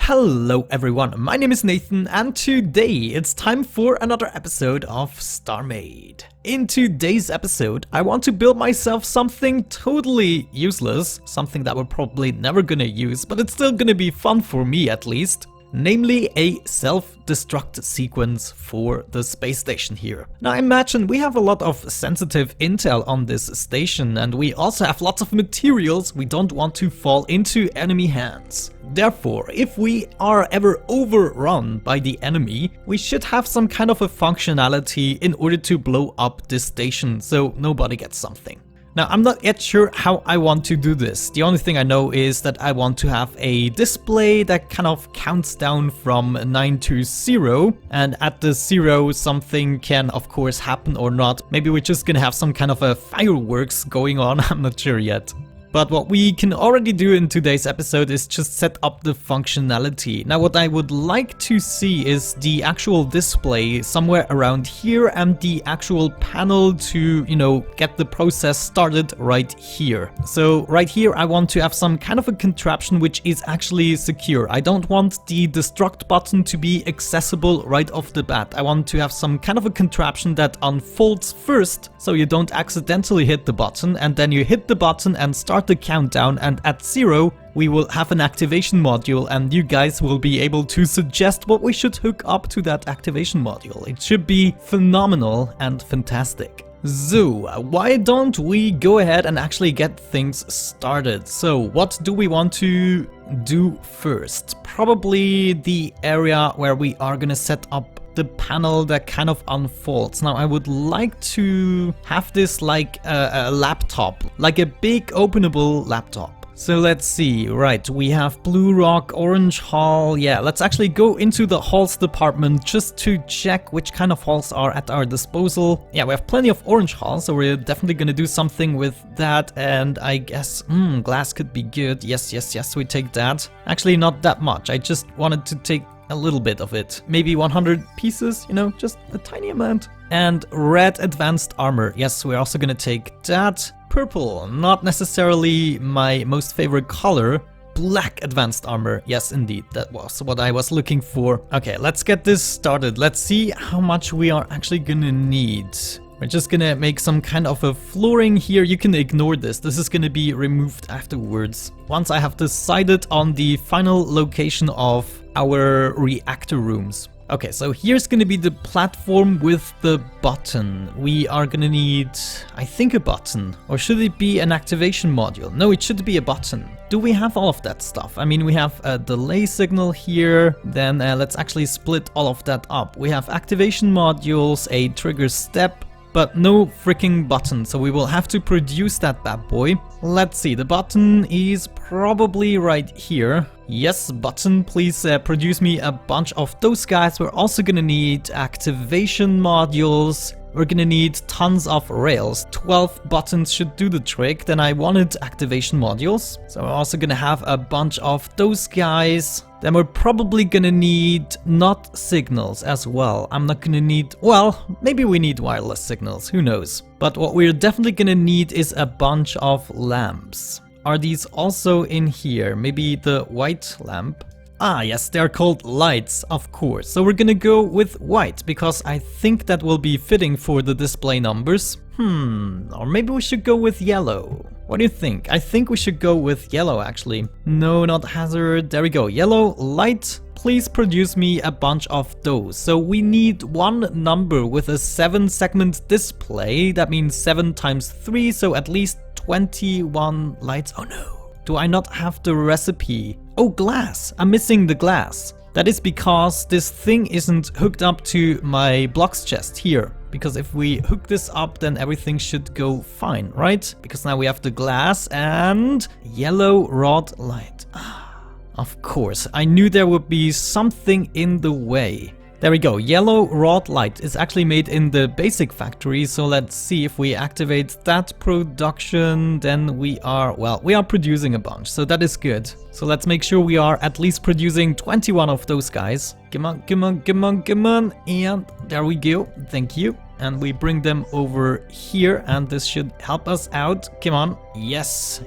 Hello everyone, my name is Nathan and today it's time for another episode of Starmade. In today's episode, I want to build myself something totally useless, something that we're probably never gonna use, but it's still gonna be fun for me at least. Namely a self-destruct sequence for the space station here. Now imagine we have a lot of sensitive intel on this station and we also have lots of materials we don't want to fall into enemy hands. Therefore, if we are ever overrun by the enemy, we should have some kind of a functionality in order to blow up this station so nobody gets something. Now, I'm not yet sure how I want to do this. The only thing I know is that I want to have a display that kind of counts down from 9 to 0. And at the 0, something can of course happen or not. Maybe we're just gonna have some kind of a fireworks going on, I'm not sure yet. But what we can already do in today's episode is just set up the functionality. Now what I would like to see is the actual display somewhere around here and the actual panel to, get the process started right here. So right here I want to have some kind of a contraption which is actually secure. I don't want the destruct button to be accessible right off the bat. I want to have some kind of a contraption that unfolds first so you don't accidentally hit the button and then you hit the button and start the countdown, and at 0 we will have an activation module and you guys will be able to suggest what we should hook up to that activation module. It should be phenomenal and fantastic. So, why don't we go ahead and actually get things started? So, what do we want to do first? Probably the area where we are gonna set up the panel that kind of unfolds. Now I would like to have this like a laptop, like a big openable laptop. So let's see, right, we have blue rock, orange hull. Yeah, let's actually go into the hulls department just to check which kind of hulls are at our disposal. Yeah, we have plenty of orange hulls, so we're definitely gonna do something with that. And I guess, glass could be good. Yes, we take that. Actually, not that much. I just wanted to take a little bit of it. Maybe 100 pieces, just a tiny amount. And red advanced armor. Yes, we're also gonna take that. Purple, not necessarily my most favorite color. Black advanced armor. Yes, indeed, that was what I was looking for. Okay, let's get this started. Let's see how much we are actually gonna need. We're just gonna make some kind of a flooring here. You can ignore this. This is gonna be removed afterwards. Once I have decided on the final location of our reactor rooms. Okay, so here's gonna be the platform with the button. We are gonna need, I think, a button. Or should it be an activation module? No, it should be a button. Do we have all of that stuff? I mean, we have a delay signal here. Then let's actually split all of that up. We have activation modules, a trigger step, but no freaking button, so we will have to produce that bad boy. Let's see, the button is probably right here. Yes, button, please produce me a bunch of those guys. We're also gonna need activation modules. We're gonna need tons of rails. 12 buttons should do the trick. Then I wanted activation modules, so we're also gonna have a bunch of those guys. Then we're probably gonna need not signals as well. I'm not gonna need, well, maybe we need wireless signals, who knows. But what we're definitely gonna need is a bunch of lamps. Are these also in here? Maybe the white lamp? Ah, yes, they're called lights, of course. So we're gonna go with white, because I think that will be fitting for the display numbers. Or maybe we should go with yellow. What do you think? I think we should go with yellow, actually. No, not hazard. There we go. Yellow, light. Please produce me a bunch of those. So we need one number with a 7-segment display. That means 7 times 3, so at least 21 lights. Oh no. Do I not have the recipe? Oh, glass. I'm missing the glass. That is because this thing isn't hooked up to my blocks chest here. Because if we hook this up, then everything should go fine, right? Because now we have the glass and yellow rod light. Of course, I knew there would be something in the way. There we go, yellow rod light is actually made in the basic factory, so let's see if we activate that production, then we are producing a bunch, so that is good. So let's make sure we are at least producing 21 of those guys. Come on, and there we go, thank you. And we bring them over here, and this should help us out. Come on, yes,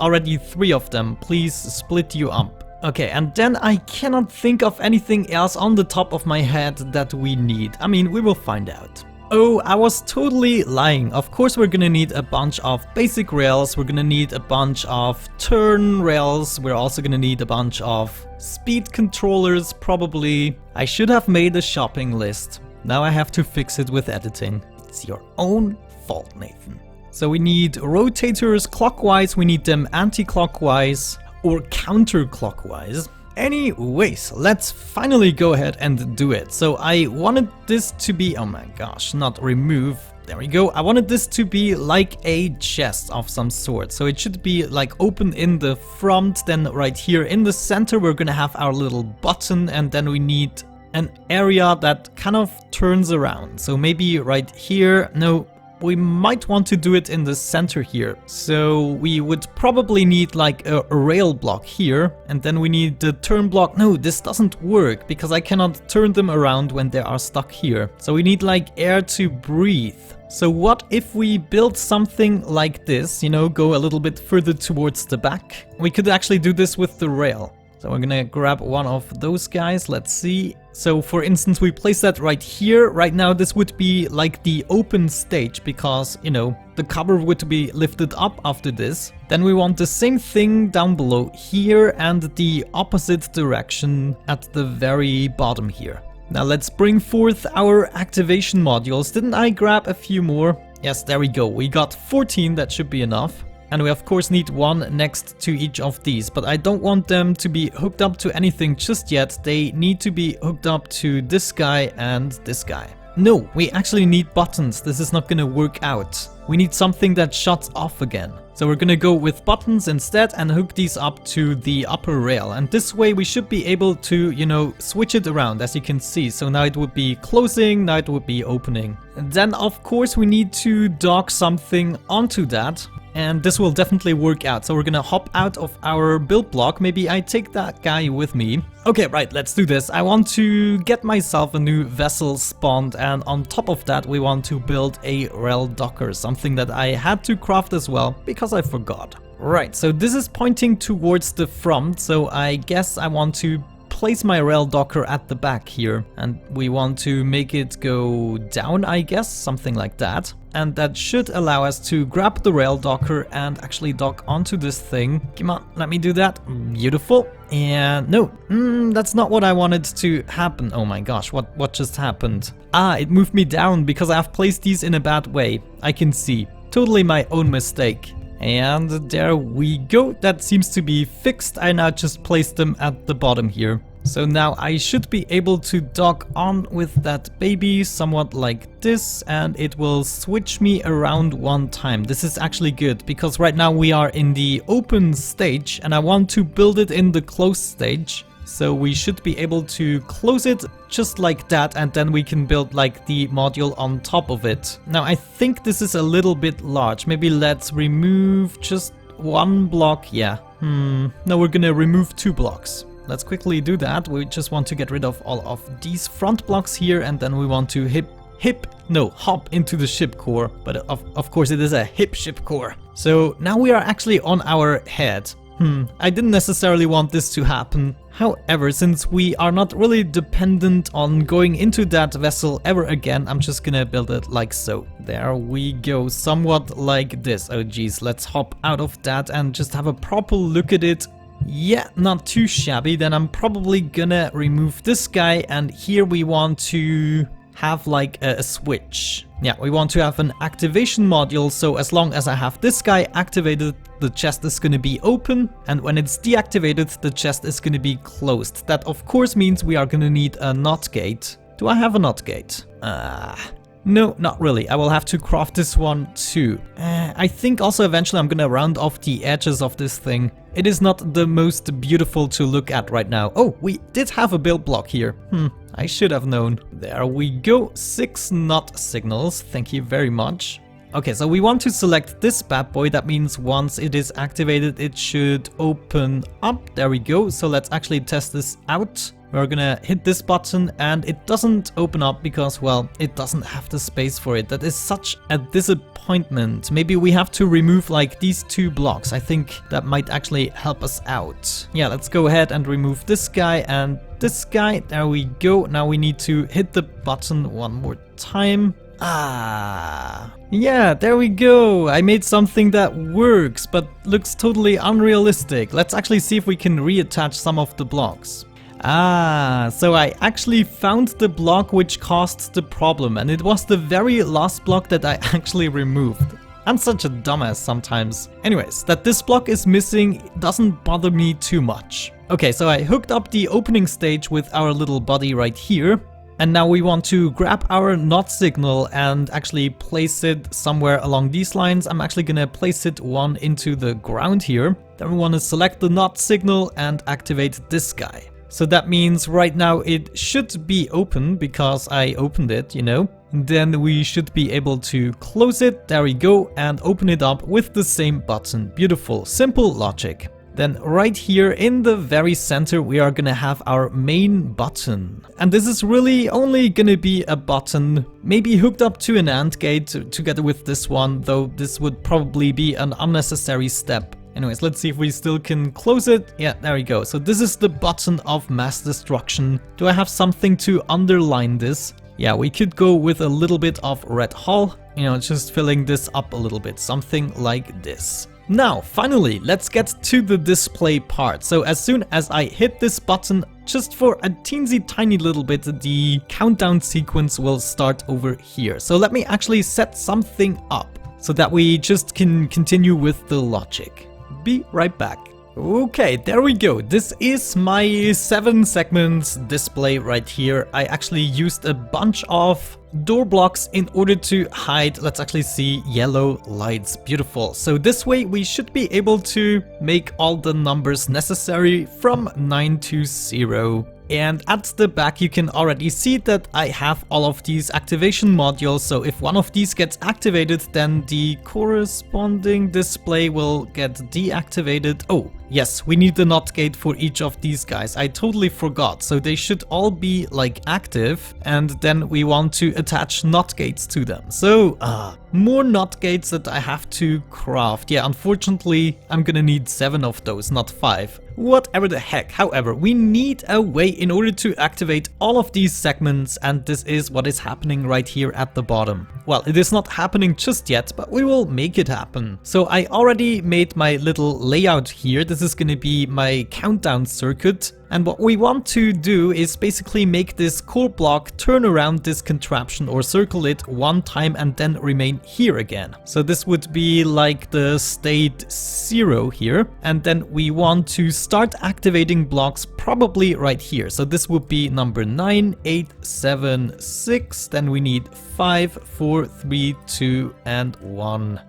already 3 of them, please split you up. Okay, and then I cannot think of anything else on the top of my head that we need. I mean, we will find out. Oh, I was totally lying. Of course we're gonna need a bunch of basic rails, we're gonna need a bunch of turn rails, we're also gonna need a bunch of speed controllers probably. I should have made a shopping list. Now I have to fix it with editing. It's your own fault, Nathan. So we need rotators clockwise, we need them anti-clockwise or counterclockwise. Anyways, let's finally go ahead and do it. So I wanted this to be, oh my gosh, not remove. There we go. I wanted this to be like a chest of some sort. So it should be like open in the front, then right here in the center we're gonna have our little button, and then we need an area that kind of turns around. So maybe right here, no, we might want to do it in the center here. So we would probably need like a rail block here, and then we need the turn block. No, this doesn't work because I cannot turn them around when they are stuck here. So we need like air to breathe. So what if we build something like this, you know, go a little bit further towards the back? We could actually do this with the rail. So we're gonna grab one of those guys, let's see. So for instance, we place that right here. Right now this would be like the open stage because, you know, the cover would be lifted up after this. Then we want the same thing down below here and the opposite direction at the very bottom here. Now let's bring forth our activation modules. Didn't I grab a few more? Yes, there we go. We got 14, that should be enough. And we of course need one next to each of these, but I don't want them to be hooked up to anything just yet. They need to be hooked up to this guy and this guy. No, we actually need buttons. This is not gonna work out. We need something that shuts off again. So we're gonna go with buttons instead and hook these up to the upper rail. And this way we should be able to, you know, switch it around, as you can see. So now it would be closing, now it would be opening. And then of course we need to dock something onto that. And this will definitely work out. So we're gonna hop out of our build block. Maybe I take that guy with me. Okay, right, let's do this. I want to get myself a new vessel spawned, and on top of that we want to build a rail docker, something that I had to craft as well because I forgot. Right, so this is pointing towards the front, so I guess I want to place my rail docker at the back here, and we want to make it go down, I guess, something like that. And that should allow us to grab the rail docker and actually dock onto this thing. Come on, let me do that. Beautiful. And no, that's not what I wanted to happen. Oh my gosh, what just happened? Ah, it moved me down because I've placed these in a bad way. I can see. Totally my own mistake. And there we go. That seems to be fixed. I now just placed them at the bottom here. So now I should be able to dock on with that baby somewhat like this, and it will switch me around one time. This is actually good because right now we are in the open stage and I want to build it in the closed stage. So we should be able to close it just like that, and then we can build like the module on top of it. Now I think this is a little bit large. Maybe let's remove just one block. Yeah. No, we're gonna remove 2 blocks. Let's quickly do that. We just want to get rid of all of these front blocks here, and then we want to hop into the ship core. But of course it is a hip ship core. So now we are actually on our head. I didn't necessarily want this to happen. However, since we are not really dependent on going into that vessel ever again, I'm just gonna build it like so. There we go, somewhat like this. Oh geez, let's hop out of that and just have a proper look at it. Yeah, not too shabby. Then I'm probably gonna remove this guy, and here we want to have like a switch. Yeah, we want to have an activation module, so as long as I have this guy activated, the chest is gonna be open, and when it's deactivated, the chest is gonna be closed. That of course means we are gonna need a NOT gate. Do I have a NOT gate? No, not really. I will have to craft this one too. I think also eventually I'm gonna round off the edges of this thing. It is not the most beautiful to look at right now. Oh, we did have a build block here. I should have known. There we go. 6 NOT signals. Thank you very much. Okay, so we want to select this bad boy. That means once it is activated, it should open up. There we go. So let's actually test this out. We're gonna hit this button and it doesn't open up because, well, it doesn't have the space for it. That is such a disappointment. Maybe we have to remove like these 2 blocks. I think that might actually help us out. Yeah, let's go ahead and remove this guy and this guy. There we go. Now we need to hit the button one more time. Yeah, there we go. I made something that works, but looks totally unrealistic. Let's actually see if we can reattach some of the blocks. So I actually found the block which caused the problem, and it was the very last block that I actually removed. I'm such a dumbass sometimes. Anyways, that this block is missing doesn't bother me too much. Okay, so I hooked up the opening stage with our little buddy right here. And now we want to grab our NOT signal and actually place it somewhere along these lines. I'm actually gonna place it one into the ground here. Then we want to select the NOT signal and activate this guy. So that means right now it should be open because I opened it, you know. Then we should be able to close it, there we go, and open it up with the same button. Beautiful, simple logic. Then right here in the very center we are gonna have our main button. And this is really only gonna be a button, maybe hooked up to an AND gate together with this one, though this would probably be an unnecessary step. Anyways, let's see if we still can close it. Yeah, there we go. So this is the button of mass destruction. Do I have something to underline this? Yeah, we could go with a little bit of red hull, you know, just filling this up a little bit, something like this. Now, finally, let's get to the display part. So as soon as I hit this button, just for a teensy tiny little bit, the countdown sequence will start over here. So let me actually set something up so that we just can continue with the logic. Be right back. Okay, there we go. This is my 7 segments display right here. I actually used a bunch of door blocks in order to hide, let's actually see, yellow lights. Beautiful. So this way we should be able to make all the numbers necessary from 9 to 0. And at the back you can already see that I have all of these activation modules, so if one of these gets activated, then the corresponding display will get deactivated. Oh, yes, we need the NOT gate for each of these guys. I totally forgot, so they should all be like active, and then we want to attach NOT gates to them. So, more NOT gates that I have to craft. Yeah, unfortunately, I'm gonna need 7 of those, not 5. Whatever the heck. However, we need a way in order to activate all of these segments, and this is what is happening right here at the bottom. Well, it is not happening just yet, but we will make it happen. So I already made my little layout here. This is gonna be my countdown circuit. And what we want to do is basically make this core block turn around this contraption or circle it one time and then remain here again. So this would be like the state 0 here. And then we want to start activating blocks probably right here. So this would be number 9, 8, 7, 6. Then we need 5, 4, 3, 2, and 1.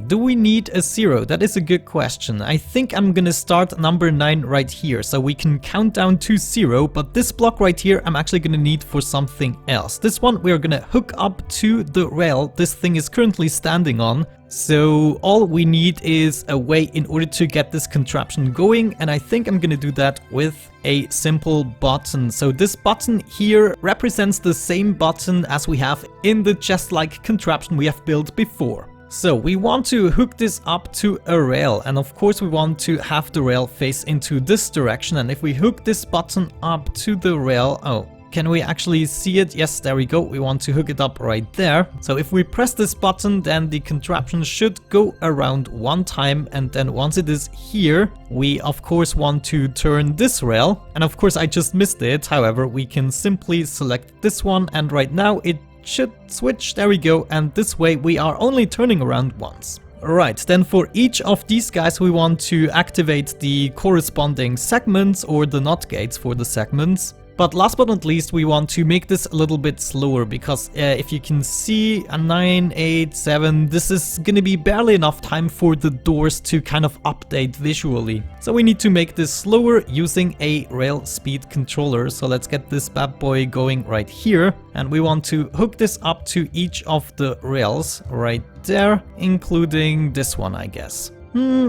Do we need a 0? That is a good question. I think I'm gonna start number 9 right here so we can count down to 0, but this block right here I'm actually gonna need for something else. This one we're gonna hook up to the rail this thing is currently standing on. So all we need is a way in order to get this contraption going, and I think I'm gonna do that with a simple button. So this button here represents the same button as we have in the chest-like contraption we have built before. So we want to hook this up to a rail, and of course we want to have the rail face into this direction. And if we hook this button up to the rail, oh, can we actually see it? Yes, there we go. We want to hook it up right there. So if we press this button, then the contraption should go around one time, and then once it is here, we of course want to turn this rail. And of course I just missed it. However, we can simply select this one, and right now it should switch. There we go, and this way we are only turning around once. Right, then for each of these guys we want to activate the corresponding segments or the NOT gates for the segments. But last but not least, we want to make this a little bit slower because if you can see a 9, 8, 7, this is gonna be barely enough time for the doors to kind of update visually. So we need to make this slower using a rail speed controller. So let's get this bad boy going right here. And we want to hook this up to each of the rails right there, including this one, I guess.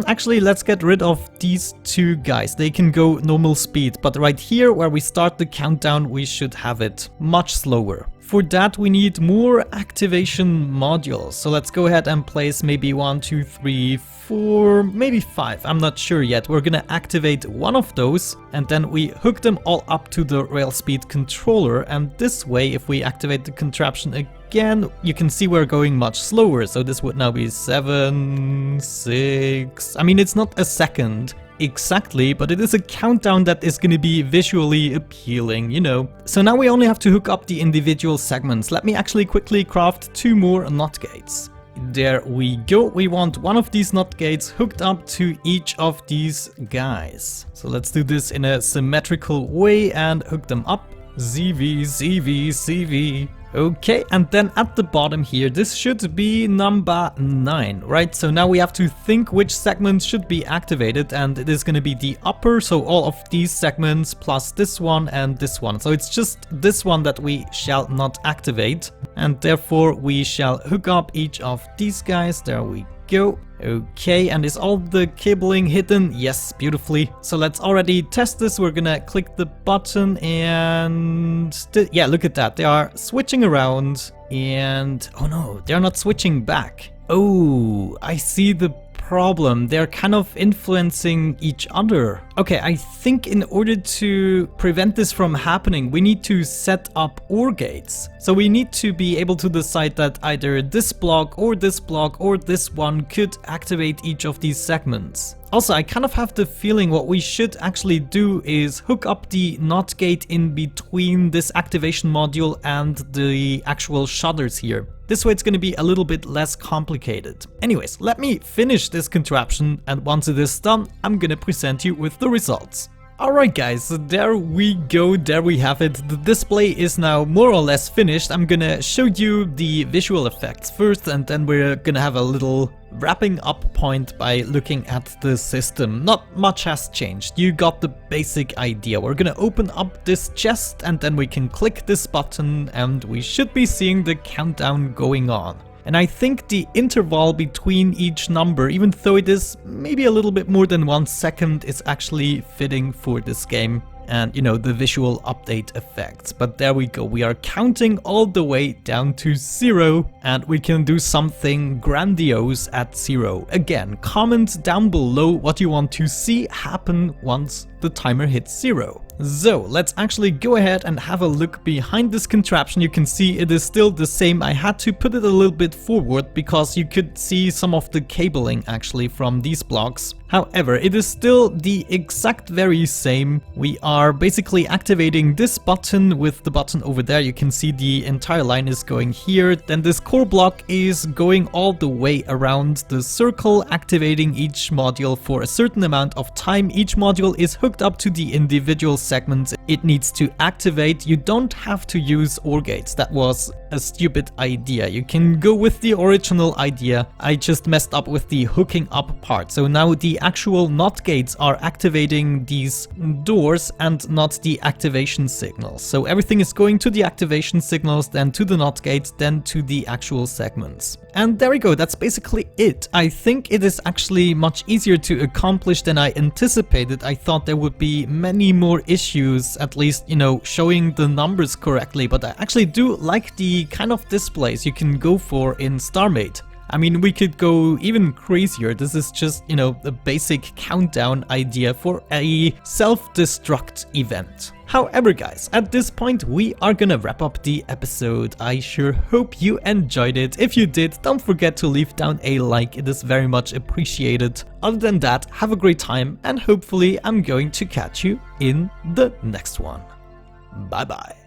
Actually, let's get rid of these two guys. They can go normal speed, but right here where we start the countdown, we should have it much slower. For that, we need more activation modules. So let's go ahead and place maybe 1, 2, 3, 4, maybe 5. I'm not sure yet. We're gonna activate one of those and then we hook them all up to the rail speed controller. And this way, if we activate the contraption again, you can see we're going much slower. So this would now be 7, 6. I mean, it's not a second exactly, but it is a countdown that is going to be visually appealing, you know. So now we only have to hook up the individual segments. Let me actually quickly craft 2 more NOT gates. There we go. We want one of these NOT gates hooked up to each of these guys. So let's do this in a symmetrical way and hook them up. ZV, ZV, ZV. Okay, and then at the bottom here, this should be number 9, right? So now we have to think which segments should be activated, and it is going to be the upper, so all of these segments plus this one and this one. So it's just this one that we shall not activate, and therefore we shall hook up each of these guys. There we go. Okay, and is all the cabling hidden? Yes, beautifully. So let's already test this. We're gonna click the button and yeah, look at that. They are switching around and oh no, they're not switching back. Oh, I see the problem. They're kind of influencing each other. Okay, I think in order to prevent this from happening, we need to set up OR gates. So we need to be able to decide that either this block or this block or this one could activate each of these segments. Also, I kind of have the feeling what we should actually do is hook up the NOT gate in between this activation module and the actual shutters here. This way it's going to be a little bit less complicated. Anyways, let me finish this contraption, and once it is done, I'm gonna present you with the results. Alright guys, so there we go, there we have it. The display is now more or less finished. I'm gonna show you the visual effects first, and then we're gonna have a little wrapping up point by looking at the system. Not much has changed, you got the basic idea. We're gonna open up this chest and then we can click this button and we should be seeing the countdown going on. And I think the interval between each number, even though it is maybe a little bit more than 1 second, is actually fitting for this game. And, you know, the visual update effects. But there we go, we are counting all the way down to 0. And we can do something grandiose at 0. Again, comment down below what you want to see happen once the timer hits 0. So let's actually go ahead and have a look behind this contraption. You can see it is still the same. I had to put it a little bit forward because you could see some of the cabling actually from these blocks. However, it is still the exact very same. We are basically activating this button with the button over there. You can see the entire line is going here. Then this core block is going all the way around the circle, activating each module for a certain amount of time. Each module is hooked up to the individual segments it needs to activate. You don't have to use OR gates. That was a stupid idea. You can go with the original idea. I just messed up with the hooking up part. So now the actual NOT gates are activating these doors and not the activation signals. So everything is going to the activation signals, then to the NOT gates, then to the actual segments. And there we go, that's basically it. I think it is actually much easier to accomplish than I anticipated. I thought there would be many more issues, at least, you know, showing the numbers correctly, but I actually do like the kind of displays you can go for in Starmade. I mean, we could go even crazier. This is just, you know, a basic countdown idea for a self-destruct event. However, guys, at this point, we are gonna wrap up the episode. I sure hope you enjoyed it. If you did, don't forget to leave down a like. It is very much appreciated. Other than that, have a great time, and hopefully I'm going to catch you in the next one. Bye-bye.